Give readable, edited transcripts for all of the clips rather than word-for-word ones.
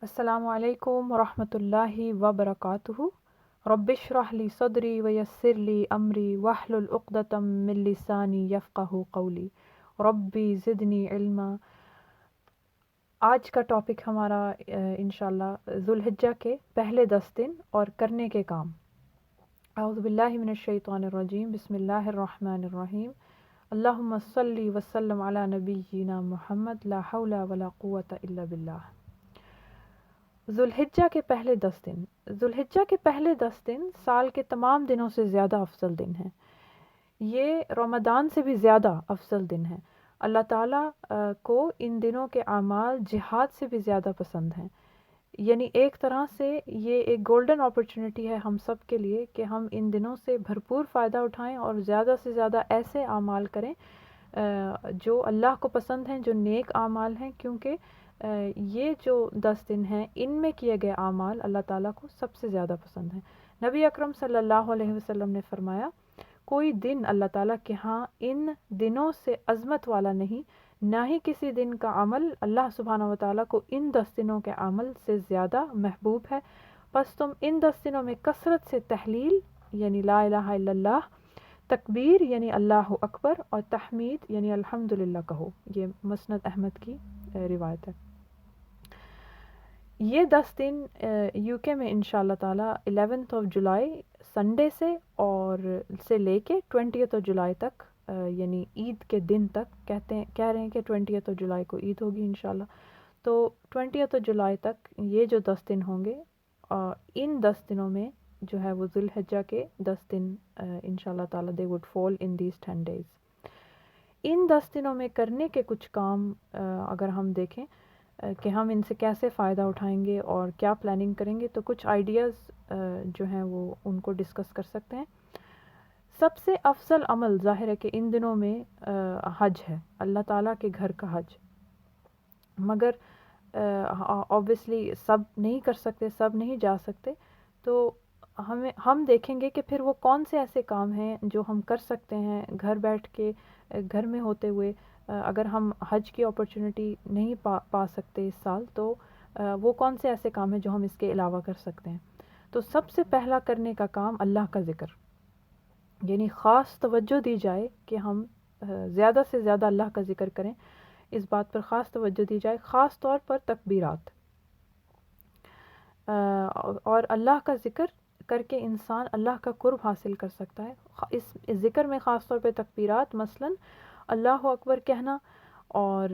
السلام علیکم ورحمۃ اللہ وبرکاتہ۔ رب اشرح لی صدری ویسر لی امری واحلل عقدۃ من لسانی یفقہوا قولی ربی زدنی علما۔ آج کا ٹاپک ہمارا انشاءاللہ ذوالحجہ کے پہلے 10 دن اور کرنے کے کام۔ اعوذ باللہ من الشیطان الرجیم، بسم اللہ الرحمن الرحیم۔ اللہم صلی وسلم علی نبینا محمد، لا حول ولا قوۃ الا باللہ۔ ذوالحجہ کے پہلے 10 دن، ذوالحجہ کے پہلے 10 دن سال کے تمام دنوں سے زیادہ افضل دن ہیں۔ یہ رمضان سے بھی زیادہ افضل دن ہے۔ اللہ تعالیٰ کو ان دنوں کے اعمال جہاد سے بھی زیادہ پسند ہیں۔ یعنی ایک طرح سے یہ ایک گولڈن اپرچونٹی ہے ہم سب کے لیے کہ ہم ان دنوں سے بھرپور فائدہ اٹھائیں اور زیادہ سے زیادہ ایسے اعمال کریں جو اللہ کو پسند ہیں، جو نیک اعمال ہیں، کیونکہ یہ جو 10 دن ہیں ان میں کیے گئے اعمال اللہ تعالیٰ کو سب سے زیادہ پسند ہیں۔ نبی اکرم صلی اللہ علیہ وسلم نے فرمایا، کوئی دن اللہ تعالیٰ کے ہاں ان دنوں سے عظمت والا نہیں، نہ ہی کسی دن کا عمل اللہ سبحانہ وتعالیٰ کو ان 10 دنوں کے عمل سے زیادہ محبوب ہے۔ پس تم ان 10 دنوں میں کثرت سے تحلیل یعنی لا الہ الا اللہ، تکبیر یعنی اللہ اکبر، اور تحمید یعنی الحمدللہ کہو۔ یہ مسند احمد کی روایت ہے۔ یہ 10 دن یو کے میں انشاءاللہ تعالیٰ 11 جولائی سنڈے سے اور سے لے کے 20 جولائی تک، یعنی عید کے دن تک کہہ رہے ہیں کہ 20 جولائی کو عید ہوگی انشاءاللہ، تو 20 جولائی تک یہ جو 10 دن ہوں گے، ان 10 دنوں میں جو ہے وہ ذوالحجہ کے 10 دن انشاءاللہ تعالیٰ they would fall in these 10 days۔ ان 10 دنوں میں کرنے کے کچھ کام اگر ہم دیکھیں کہ ہم ان سے کیسے فائدہ اٹھائیں گے اور کیا پلاننگ کریں گے، تو کچھ آئیڈیاز جو ہیں وہ ان کو ڈسکس کر سکتے ہیں۔ سب سے افضل عمل ظاہر ہے کہ ان دنوں میں حج ہے، اللہ تعالیٰ کے گھر کا حج، مگر obviously سب نہیں کر سکتے، سب نہیں جا سکتے، تو ہم دیکھیں گے کہ پھر وہ کون سے ایسے کام ہیں جو ہم کر سکتے ہیں گھر بیٹھ کے، گھر میں ہوتے ہوئے۔ اگر ہم حج کی اپرچونٹی نہیں پا سکتے اس سال، تو وہ کون سے ایسے کام ہیں جو ہم اس کے علاوہ کر سکتے ہیں۔ تو سب سے پہلا کرنے کا کام اللہ کا ذکر، یعنی خاص توجہ دی جائے کہ ہم زیادہ سے زیادہ اللہ کا ذکر کریں، اس بات پر خاص توجہ دی جائے، خاص طور پر تکبیرات، اور اللہ کا ذکر کر کے انسان اللہ کا قرب حاصل کر سکتا ہے۔ اس ذکر میں خاص طور پہ تکبیرات، مثلاً اللہ اکبر کہنا، اور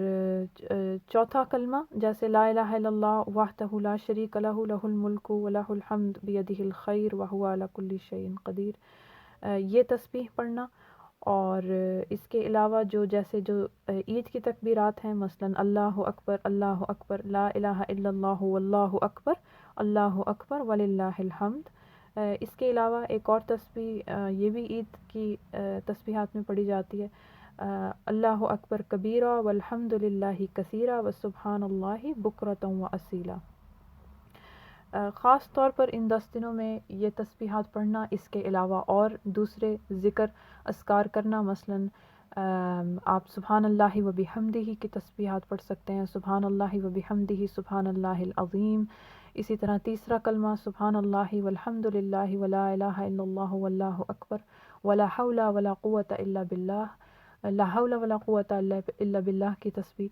چوتھا کلمہ جیسے لا الہ الا اللہ وحدہ لا شریک لہ لہ الملک ولہ الحمد بیدہ الخیر وہو علی کل شیء قدیر، یہ تسبیح پڑھنا۔ اور اس کے علاوہ جیسے عید کی تکبیرات ہیں، مثلاً اللہ اکبر، لا الہ الا اللہ واللہ اکبر وللہ الحمد۔ اس کے علاوہ ایک اور تسبیح یہ بھی عید کی تسبیحات میں پڑھی جاتی ہے، اللہ اکبر کبیرہ والحمد للہ کثیرہ وسبحان اللہ بکرۃ واصیلا۔ خاص طور پر ان 10 دنوں میں یہ تسبیحات پڑھنا، اس کے علاوہ اور دوسرے ذکر اذکار کرنا، مثلاً آپ سبحان اللہ و بحمدہ کی تسبیحات پڑھ سکتے ہیں، سبحان اللہ و بحمدہ سبحان اللہ العظیم۔ اسی طرح تیسرا کلمہ سبحان اللہ والحمد للہ ولا الہ الا اللہ واللہ اکبر ولا حول ولا قوۃ الا باللہ، لا حول ولا قوۃ الا باللہ کی تسبیح،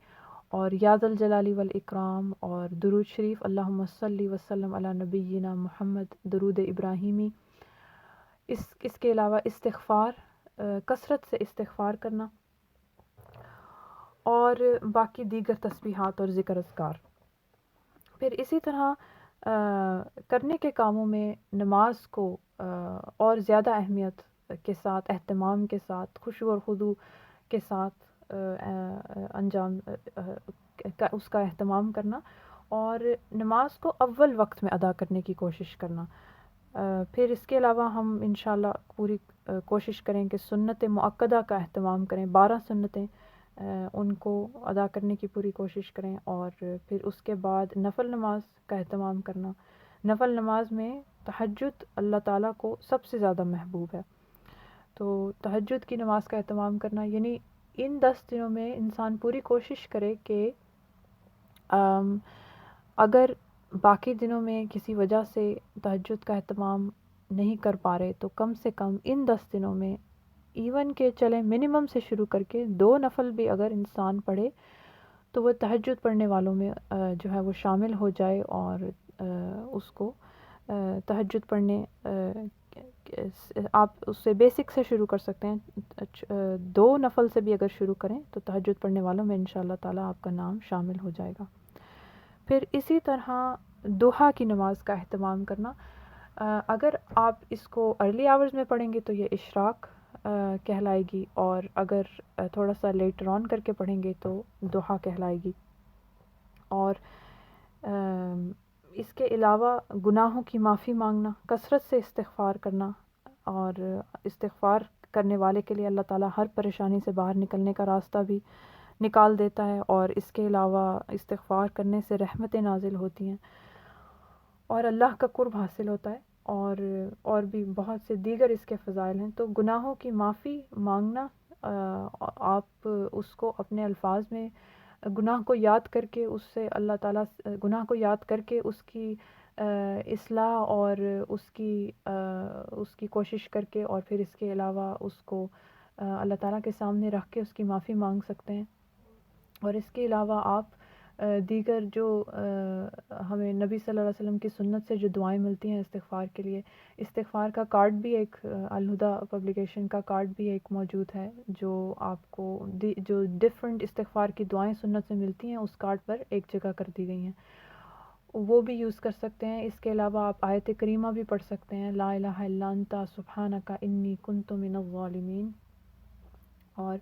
اور یا ذا الجلال والاکرام، اور درود شریف اللہم صلی وسلم علی نبینا محمد، درود ابراہیمی۔ اس کے علاوہ استغفار، کثرت سے استغفار کرنا، اور باقی دیگر تسبیحات اور ذکر اذکار۔ پھر اسی طرح کرنے کے کاموں میں نماز کو اور زیادہ اہمیت کے ساتھ، اہتمام کے ساتھ، خشوع اور خضوع کے ساتھ انجام اس کا اہتمام کرنا، اور نماز کو اول وقت میں ادا کرنے کی کوشش کرنا۔ پھر اس کے علاوہ ہم انشاءاللہ پوری کوشش کریں کہ سنت مؤکدہ کا اہتمام کریں، 12 سنتیں ان کو ادا کرنے کی پوری کوشش کریں، اور پھر اس کے بعد نفل نماز کا اہتمام کرنا۔ نفل نماز میں تہجد اللہ تعالیٰ کو سب سے زیادہ محبوب ہے، تو تہجد کی نماز کا اہتمام کرنا، یعنی ان 10 دنوں میں انسان پوری کوشش کرے کہ اگر باقی دنوں میں کسی وجہ سے تہجد کا اہتمام نہیں کر پا رہے تو کم سے کم ان 10 دنوں میں ایون کہ چلیں منیمم سے شروع کر کے 2 نفل بھی اگر انسان پڑھے تو وہ تہجد پڑھنے والوں میں جو ہے وہ شامل ہو جائے، اور اس کو تہجد پڑھنے آپ اس سے بیسک سے شروع کر سکتے ہیں، 2 نفل سے بھی اگر شروع کریں تو تہجد پڑھنے والوں میں انشاءاللہ تعالیٰ آپ کا نام شامل ہو جائے گا۔ پھر اسی طرح ضحیٰ کی نماز کا اہتمام کرنا، اگر آپ اس کو ارلی آورز میں پڑھیں گے تو یہ اشراق کہلائے گی، اور اگر تھوڑا سا لیٹر آن کر کے پڑھیں گے تو ضحیٰ کہلائے گی۔ اور اس کے علاوہ گناہوں کی معافی مانگنا، کثرت سے استغفار کرنا، اور استغفار کرنے والے کے لیے اللہ تعالیٰ ہر پریشانی سے باہر نکلنے کا راستہ بھی نکال دیتا ہے، اور اس کے علاوہ استغفار کرنے سے رحمتیں نازل ہوتی ہیں اور اللہ کا قرب حاصل ہوتا ہے، اور بھی بہت سے دیگر اس کے فضائل ہیں۔ تو گناہوں کی معافی مانگنا، آپ اس کو اپنے الفاظ میں گناہ کو یاد کر کے اس سے اللہ تعالیٰ گناہ کو یاد کر کے اس کی اصلاح اور اس کی کوشش کر کے، اور پھر اس کے علاوہ اس کو اللہ تعالیٰ کے سامنے رکھ کے اس کی معافی مانگ سکتے ہیں۔ اور اس کے علاوہ آپ دیگر جو ہمیں نبی صلی اللہ علیہ وسلم کی سنت سے جو دعائیں ملتی ہیں استغفار کے لیے، استغفار کا کارڈ بھی ایک الہدیٰ پبلیکیشن کا کارڈ بھی ایک موجود ہے، جو آپ کو جو ڈفرینٹ استغفار کی دعائیں سنت سے ملتی ہیں اس کارڈ پر ایک جگہ کر دی گئی ہیں، وہ بھی یوز کر سکتے ہیں۔ اس کے علاوہ آپ آیت کریمہ بھی پڑھ سکتے ہیں، لا الہ الا انت سبحانک انی کنت من الظالمین، اور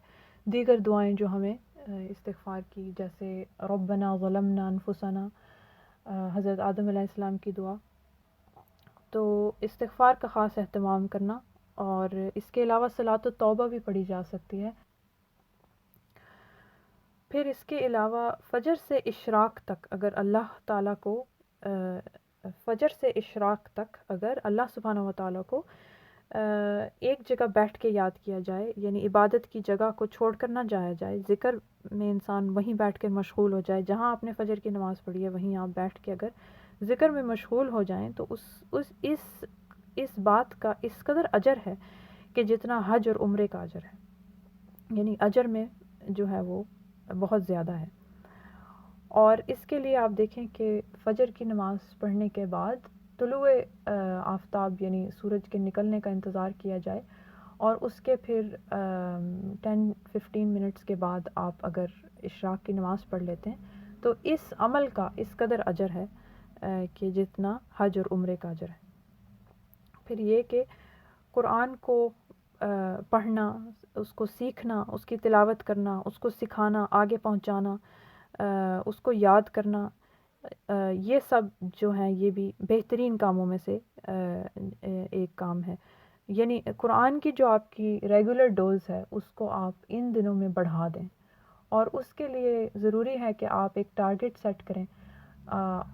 دیگر دعائیں جو ہمیں استغفار کی، جیسے ربنا ظلمنا انفسنا، حضرت آدم علیہ السلام کی دعا۔ تو استغفار کا خاص اہتمام کرنا، اور اس کے علاوہ صلاۃ التوبہ بھی پڑھی جا سکتی ہے۔ پھر اس کے علاوہ فجر سے اشراق تک اگر اللہ تعالیٰ کو فجر سے اشراق تک اگر اللہ سبحانہ و تعالیٰ کو ایک جگہ بیٹھ کے یاد کیا جائے، یعنی عبادت کی جگہ کو چھوڑ کر نہ جایا جائے، ذکر میں انسان وہیں بیٹھ کے مشغول ہو جائے، جہاں آپ نے فجر کی نماز پڑھی ہے وہیں آپ بیٹھ کے اگر ذکر میں مشغول ہو جائیں تو اس بات کا اس قدر اجر ہے کہ جتنا حج اور عمرے کا اجر ہے، یعنی اجر میں جو ہے وہ بہت زیادہ ہے۔ اور اس کے لیے آپ دیکھیں کہ فجر کی نماز پڑھنے کے بعد طلوع آفتاب یعنی سورج کے نکلنے کا انتظار کیا جائے، اور اس کے پھر 10-15 منٹس کے بعد آپ اگر اشراق کی نماز پڑھ لیتے ہیں تو اس عمل کا اس قدر اجر ہے کہ جتنا حج اور عمرے کا اجر ہے۔ پھر یہ کہ قرآن کو پڑھنا، اس کو سیکھنا، اس کی تلاوت کرنا، اس کو سکھانا، آگے پہنچانا، اس کو یاد کرنا، یہ سب جو ہیں یہ بھی بہترین کاموں میں سے ایک کام ہے۔ یعنی قرآن کی جو آپ کی ریگولر ڈوز ہے اس کو آپ ان دنوں میں بڑھا دیں، اور اس کے لیے ضروری ہے کہ آپ ایک ٹارگٹ سیٹ کریں،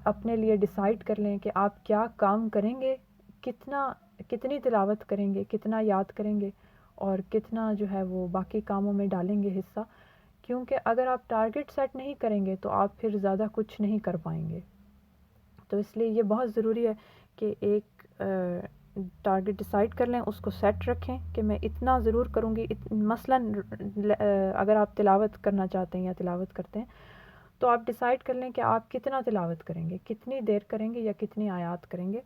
اپنے لیے ڈیسائیڈ کر لیں کہ آپ کیا کام کریں گے، کتنی تلاوت کریں گے، کتنا یاد کریں گے، اور کتنا جو ہے وہ باقی کاموں میں ڈالیں گے حصہ، کیونکہ اگر آپ ٹارگٹ سیٹ نہیں کریں گے تو آپ پھر زیادہ کچھ نہیں کر پائیں گے۔ تو اس لیے یہ بہت ضروری ہے کہ ایک ٹارگٹ ڈیسائیڈ کر لیں، اس کو سیٹ رکھیں کہ میں اتنا ضرور کروں گی۔ مثلاً اگر آپ تلاوت کرنا چاہتے ہیں یا تلاوت کرتے ہیں تو آپ ڈیسائیڈ کر لیں کہ آپ کتنا تلاوت کریں گے، کتنی دیر کریں گے یا کتنی آیات کریں گے،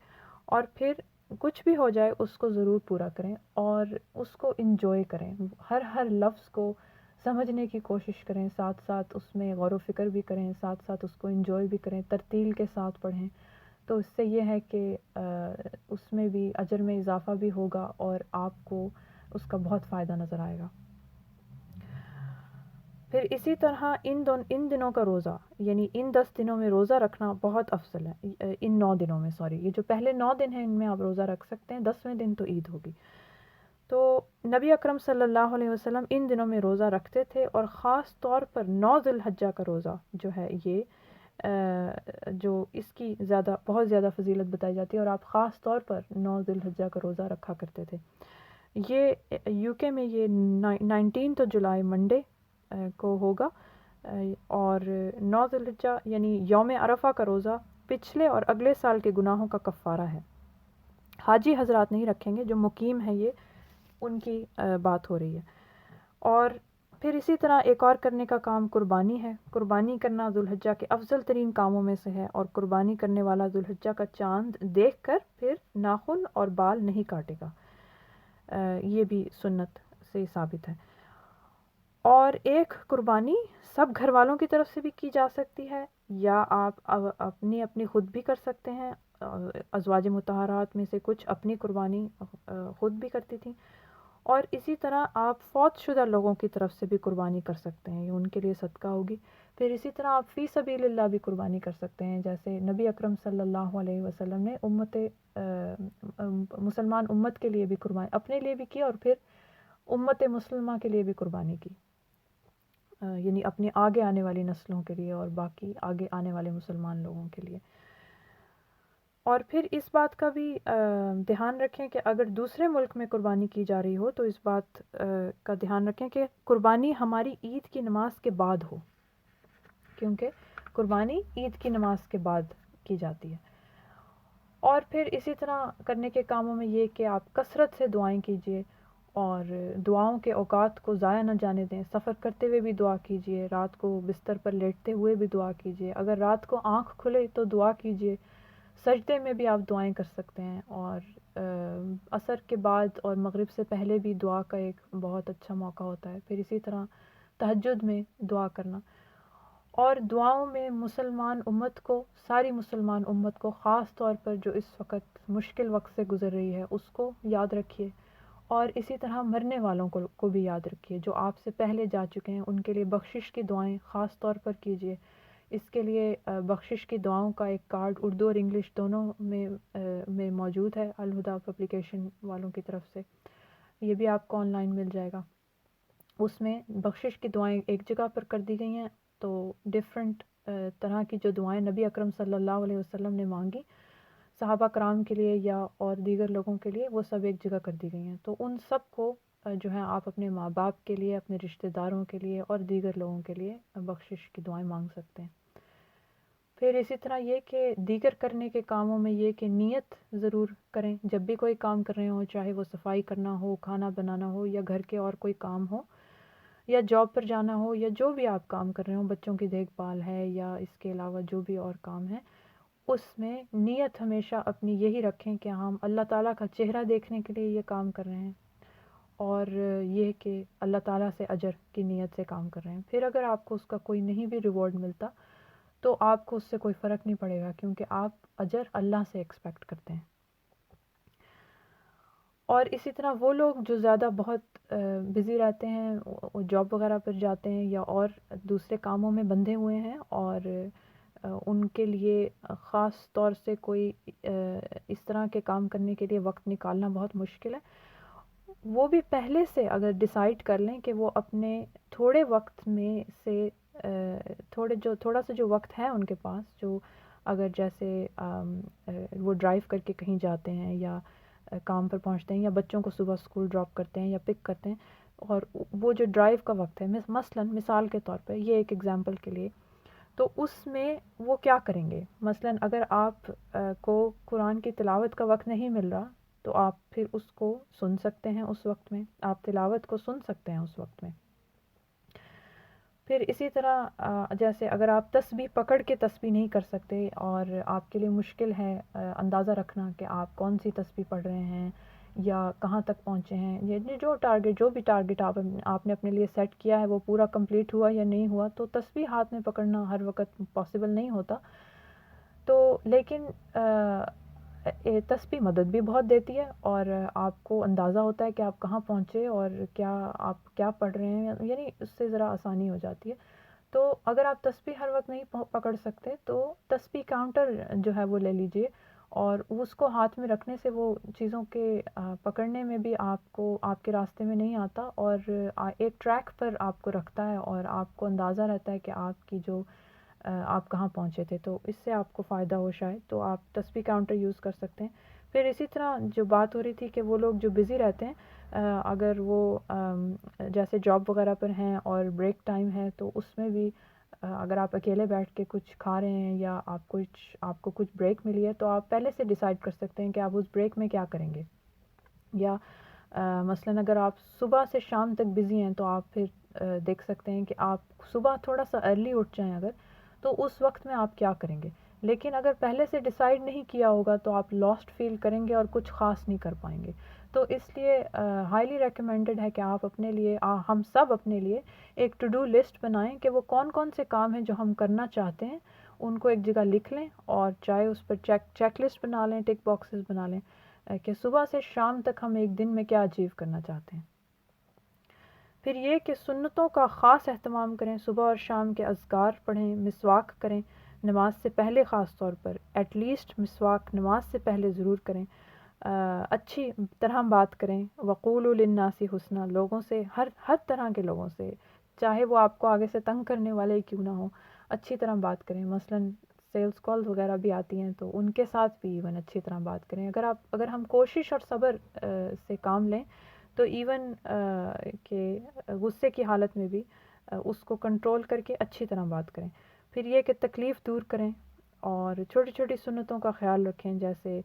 اور پھر کچھ بھی ہو جائے اس کو ضرور پورا کریں، اور اس کو انجوائے کریں، ہر لفظ کو سمجھنے کی کوشش کریں، ساتھ ساتھ اس میں غور و فکر بھی کریں، ساتھ ساتھ اس کو انجوائے بھی کریں، ترتیل کے ساتھ پڑھیں۔ تو اس سے یہ ہے کہ اس میں بھی اجر میں اضافہ بھی ہوگا اور آپ کو اس کا بہت فائدہ نظر آئے گا۔ پھر اسی طرح ان دنوں کا روزہ، یعنی ان 10 دنوں میں روزہ رکھنا بہت افضل ہے، ان 9 دنوں میں یہ جو پہلے 9 دن ہیں ان میں آپ روزہ رکھ سکتے ہیں، 10ویں دن تو عید ہوگی۔ تو نبی اکرم صلی اللہ علیہ وسلم ان دنوں میں روزہ رکھتے تھے، اور خاص طور پر 9 ذی الحجہ کا روزہ جو ہے یہ جو اس کی بہت زیادہ فضیلت بتائی جاتی ہے، اور آپ خاص طور پر 9 ذی الحجہ کا روزہ رکھا کرتے تھے۔ یہ یو کے میں یہ 19 جولائی منڈے کو ہوگا، اور 9 ذی الحجہ یعنی یوم عرفہ کا روزہ پچھلے اور اگلے سال کے گناہوں کا کفارہ ہے۔ حاجی حضرات نہیں رکھیں گے، جو مقیم ہیں یہ ان کی بات ہو رہی ہے۔ اور پھر اسی طرح ایک اور کرنے کا کام قربانی ہے۔ قربانی کرنا ذوالحجہ کے افضل ترین کاموں میں سے ہے، اور قربانی کرنے والا ذوالحجہ کا چاند دیکھ کر پھر ناخن اور بال نہیں کاٹے گا، یہ بھی سنت سے ثابت ہے۔ اور ایک قربانی سب گھر والوں کی طرف سے بھی کی جا سکتی ہے، یا آپ اپنی خود بھی کر سکتے ہیں۔ ازواج مطہرات میں سے کچھ اپنی قربانی خود بھی کرتی تھیں، اور اسی طرح آپ فوت شدہ لوگوں کی طرف سے بھی قربانی کر سکتے ہیں، یہ ان کے لیے صدقہ ہوگی۔ پھر اسی طرح آپ فی سبیل اللہ بھی قربانی کر سکتے ہیں، جیسے نبی اکرم صلی اللہ علیہ وسلم نے مسلمان امت کے لیے بھی قربانی اپنے لیے بھی کی، اور پھر امت مسلمہ کے لیے بھی قربانی کی، یعنی اپنی آگے آنے والی نسلوں کے لیے اور باقی آگے آنے والے مسلمان لوگوں کے لیے۔ اور پھر اس بات کا بھی دھیان رکھیں کہ اگر دوسرے ملک میں قربانی کی جا رہی ہو تو اس بات کا دھیان رکھیں کہ قربانی ہماری عید کی نماز کے بعد ہو، کیونکہ قربانی عید کی نماز کے بعد کی جاتی ہے۔ اور پھر اسی طرح کرنے کے کاموں میں یہ کہ آپ کثرت سے دعائیں کیجیے، اور دعاؤں کے اوقات کو ضائع نہ جانے دیں۔ سفر کرتے ہوئے بھی دعا کیجیے، رات کو بستر پر لیٹتے ہوئے بھی دعا کیجیے، اگر رات کو آنکھ کھلے تو دعا کیجیے، سجدے میں بھی آپ دعائیں کر سکتے ہیں، اور عصر کے بعد اور مغرب سے پہلے بھی دعا کا ایک بہت اچھا موقع ہوتا ہے۔ پھر اسی طرح تہجد میں دعا کرنا، اور دعاؤں میں مسلمان امت کو، ساری مسلمان امت کو، خاص طور پر جو اس وقت مشکل وقت سے گزر رہی ہے اس کو یاد رکھیے، اور اسی طرح مرنے والوں کو بھی یاد رکھیے، جو آپ سے پہلے جا چکے ہیں ان کے لیے بخشش کی دعائیں خاص طور پر کیجیے۔ اس کے لیے بخشش کی دعاؤں کا ایک کارڈ اردو اور انگلش دونوں میں موجود ہے الہدا پبلیکیشن والوں کی طرف سے، یہ بھی آپ کو آن لائن مل جائے گا۔ اس میں بخشش کی دعائیں ایک جگہ پر کر دی گئی ہیں، تو ڈیفرنٹ طرح کی جو دعائیں نبی اکرم صلی اللہ علیہ وسلم نے مانگی صحابہ کرام کے لیے یا اور دیگر لوگوں کے لیے، وہ سب ایک جگہ کر دی گئی ہیں، تو ان سب کو جو ہے آپ اپنے ماں باپ کے لیے، اپنے رشتہ داروں کے لیے اور دیگر لوگوں کے لیے بخشش کی دعائیں مانگ سکتے ہیں۔ پھر اسی طرح یہ کہ دیگر کرنے کے کاموں میں یہ کہ نیت ضرور کریں، جب بھی کوئی کام کر رہے ہوں، چاہے وہ صفائی کرنا ہو، کھانا بنانا ہو، یا گھر کے اور کوئی کام ہو، یا جاب پر جانا ہو، یا جو بھی آپ کام کر رہے ہوں، بچوں کی دیکھ بھال ہے یا اس کے علاوہ جو بھی اور کام ہے، اس میں نیت ہمیشہ اپنی یہی رکھیں کہ ہم اللہ تعالیٰ کا چہرہ دیکھنے کے لیے یہ کام کر رہے ہیں، اور یہ کہ اللہ تعالیٰ سے اجر کی نیت سے کام کر رہے ہیں۔ پھر اگر آپ کو اس کا کوئی نہیں بھی ریوارڈ ملتا تو آپ کو اس سے کوئی فرق نہیں پڑے گا، کیونکہ آپ اجر اللہ سے ایکسپیکٹ کرتے ہیں۔ اور اسی طرح وہ لوگ جو زیادہ بہت بزی رہتے ہیں، جاب وغیرہ پر جاتے ہیں یا اور دوسرے کاموں میں بندھے ہوئے ہیں، اور ان کے لیے خاص طور سے کوئی اس طرح کے کام کرنے کے لیے وقت نکالنا بہت مشکل ہے، وہ بھی پہلے سے اگر ڈیسائیڈ کر لیں کہ وہ اپنے تھوڑے وقت میں سے تھوڑا سا جو وقت ہے ان کے پاس، جو اگر جیسے وہ ڈرائیو کر کے کہیں جاتے ہیں یا کام پر پہنچتے ہیں، یا بچوں کو صبح اسکول ڈراپ کرتے ہیں یا پک کرتے ہیں، اور وہ جو ڈرائیو کا وقت ہے، مثال کے طور پہ یہ ایک ایگزامپل کے لیے، تو اس میں وہ کیا کریں گے؟ مثلاً اگر آپ کو قرآن کی تلاوت کا وقت نہیں مل رہا تو آپ پھر اس کو سن سکتے ہیں، اس وقت میں آپ تلاوت کو سن سکتے ہیں اس وقت میں۔ پھر اسی طرح جیسے اگر آپ تسبیح پکڑ کے تسبیح نہیں کر سکتے اور آپ کے لیے مشکل ہے اندازہ رکھنا کہ آپ کون سی تسبیح پڑھ رہے ہیں یا کہاں تک پہنچے ہیں، یہ جو بھی ٹارگٹ آپ نے اپنے لیے سیٹ کیا ہے وہ پورا کمپلیٹ ہوا یا نہیں ہوا، تو تسبیح ہاتھ میں پکڑنا ہر وقت پاسبل نہیں ہوتا، تو لیکن تسبیح مدد بھی بہت دیتی ہے، اور آپ کو اندازہ ہوتا ہے کہ آپ کہاں پہنچے اور آپ کیا پڑھ رہے ہیں، یعنی اس سے ذرا آسانی ہو جاتی ہے۔ تو اگر آپ تسبیح ہر وقت نہیں پکڑ سکتے تو تسبیح کاؤنٹر جو ہے وہ لے لیجئے، اور اس کو ہاتھ میں رکھنے سے وہ چیزوں کے پکڑنے میں بھی آپ کو آپ کے راستے میں نہیں آتا، اور ایک ٹریک پر آپ کو رکھتا ہے، اور آپ کو اندازہ رہتا ہے کہ آپ کہاں پہنچے تھے، تو اس سے آپ کو فائدہ ہو شاید، تو آپ تسبیح کاؤنٹر یوز کر سکتے ہیں۔ پھر اسی طرح جو بات ہو رہی تھی کہ وہ لوگ جو بزی رہتے ہیں، اگر وہ جیسے جاب وغیرہ پر ہیں اور بریک ٹائم ہے، تو اس میں بھی اگر آپ اکیلے بیٹھ کے کچھ کھا رہے ہیں یا آپ کو کچھ بریک ملی ہے تو آپ پہلے سے ڈیسائیڈ کر سکتے ہیں کہ آپ اس بریک میں کیا کریں گے. یا مثلاً اگر آپ صبح سے شام تک بزی ہیں تو آپ پھر دیکھ سکتے ہیں کہ آپ صبح تھوڑا سا ارلی اٹھ جائیں اگر تو اس وقت میں آپ کیا کریں گے. لیکن اگر پہلے سے ڈیسائیڈ نہیں کیا ہوگا تو آپ لاسٹ فیل کریں گے اور کچھ خاص نہیں کر پائیں گے. تو اس لیے ہائیلی ریکمینڈڈ ہے کہ آپ اپنے لیے ہم سب اپنے لیے ایک ٹو ڈو لسٹ بنائیں کہ وہ کون کون سے کام ہیں جو ہم کرنا چاہتے ہیں, ان کو ایک جگہ لکھ لیں اور چاہے اس پر چیک لسٹ بنا لیں, ٹک باکسز بنا لیں کہ صبح سے شام تک ہم ایک دن میں کیا اچیو کرنا چاہتے ہیں. پھر یہ کہ سنتوں کا خاص اہتمام کریں, صبح اور شام کے اذکار پڑھیں, مسواک کریں نماز سے پہلے, خاص طور پر ایٹ لیسٹ مسواک نماز سے پہلے ضرور کریں. اچھی طرح بات کریں, وقولوا للناس حسنا, لوگوں سے ہر طرح کے لوگوں سے, چاہے وہ آپ کو آگے سے تنگ کرنے والے کیوں نہ ہوں, اچھی طرح بات کریں. مثلاً سیلز کالز وغیرہ بھی آتی ہیں تو ان کے ساتھ بھی ایون اچھی طرح بات کریں. اگر ہم کوشش اور صبر سے کام لیں تو ایون کہ غصے کی حالت میں بھی اس کو کنٹرول کر کے اچھی طرح بات کریں. پھر یہ کہ تکلیف دور کریں اور چھوٹی چھوٹی سنتوں کا خیال رکھیں, جیسے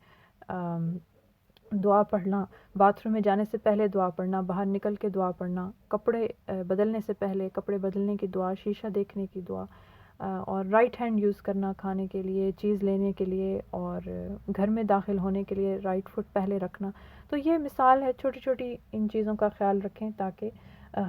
دعا پڑھنا, باتھ روم میں جانے سے پہلے دعا پڑھنا, باہر نکل کے دعا پڑھنا, کپڑے بدلنے سے پہلے کپڑے بدلنے کی دعا, شیشہ دیکھنے کی دعا, اور رائٹ ہینڈ یوز کرنا کھانے کے لیے, چیز لینے کے لیے, اور گھر میں داخل ہونے کے لیے رائٹ فٹ پہلے رکھنا. تو یہ مثال ہے, چھوٹی چھوٹی ان چیزوں کا خیال رکھیں تاکہ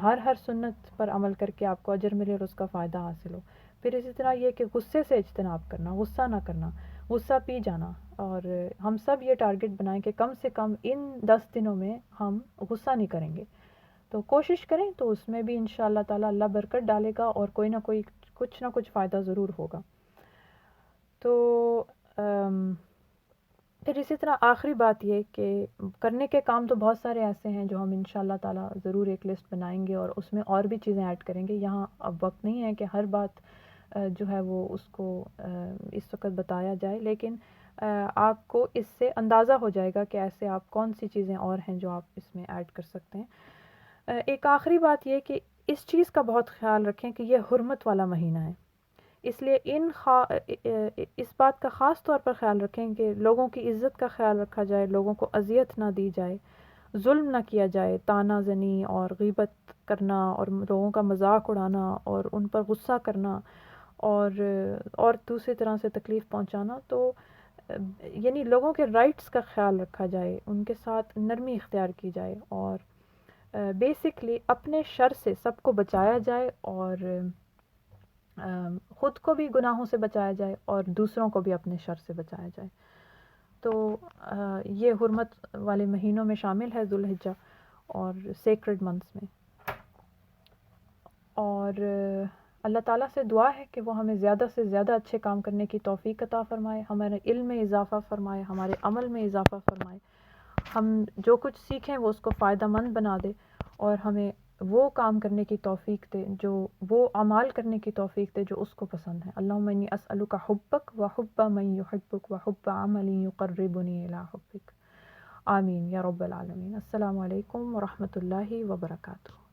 ہر سنت پر عمل کر کے آپ کو اجر ملے اور اس کا فائدہ حاصل ہو. پھر اسی طرح یہ کہ غصے سے اجتناب کرنا, غصہ نہ کرنا, غصہ پی جانا, اور ہم سب یہ ٹارگٹ بنائیں کہ کم سے کم ان 10 دنوں میں ہم غصہ نہیں کریں گے. تو کوشش کریں تو اس میں بھی انشاءاللہ تعالی اللہ برکت ڈالے گا اور کوئی نہ کوئی کچھ نہ کچھ فائدہ ضرور ہوگا. تو پھر اسی طرح آخری بات یہ کہ کرنے کے کام تو بہت سارے ایسے ہیں جو ہم انشاءاللہ تعالی ضرور ایک لسٹ بنائیں گے اور اس میں اور بھی چیزیں ایڈ کریں گے. یہاں اب وقت نہیں ہے کہ ہر بات جو ہے وہ اس کو اس وقت بتایا جائے, لیکن آپ کو اس سے اندازہ ہو جائے گا کہ ایسے آپ کون سی چیزیں اور ہیں جو آپ اس میں ایڈ کر سکتے ہیں. ایک آخری بات یہ کہ اس چیز کا بہت خیال رکھیں کہ یہ حرمت والا مہینہ ہے, اس لیے اس بات کا خاص طور پر خیال رکھیں کہ لوگوں کی عزت کا خیال رکھا جائے, لوگوں کو اذیت نہ دی جائے, ظلم نہ کیا جائے, طعنہ زنی اور غیبت کرنا اور لوگوں کا مذاق اڑانا اور ان پر غصہ کرنا اور دوسری طرح سے تکلیف پہنچانا. تو یعنی لوگوں کے رائٹس کا خیال رکھا جائے, ان کے ساتھ نرمی اختیار کی جائے, اور بیسکلی اپنے شر سے سب کو بچایا جائے اور خود کو بھی گناہوں سے بچایا جائے اور دوسروں کو بھی اپنے شر سے بچایا جائے. تو یہ حرمت والے مہینوں میں شامل ہے ذو الحجہ اور سیکرڈ منتھس میں. اور اللہ تعالیٰ سے دعا ہے کہ وہ ہمیں زیادہ سے زیادہ اچھے کام کرنے کی توفیق عطا فرمائے, ہمارے علم میں اضافہ فرمائے, ہمارے عمل میں اضافہ فرمائے, ہم جو کچھ سیکھیں وہ اس کو فائدہ مند بنا دے, اور ہمیں وہ کام کرنے کی توفیق دے, جو وہ اعمال کرنے کی توفیق دے جو اس کو پسند ہے. اللہم انی اسألک حبک و حب من یحبک و حب عمل یقربنی الی حبک. آمین یا رب العالمین. السلام علیکم ورحمۃ اللہ وبرکاتہ.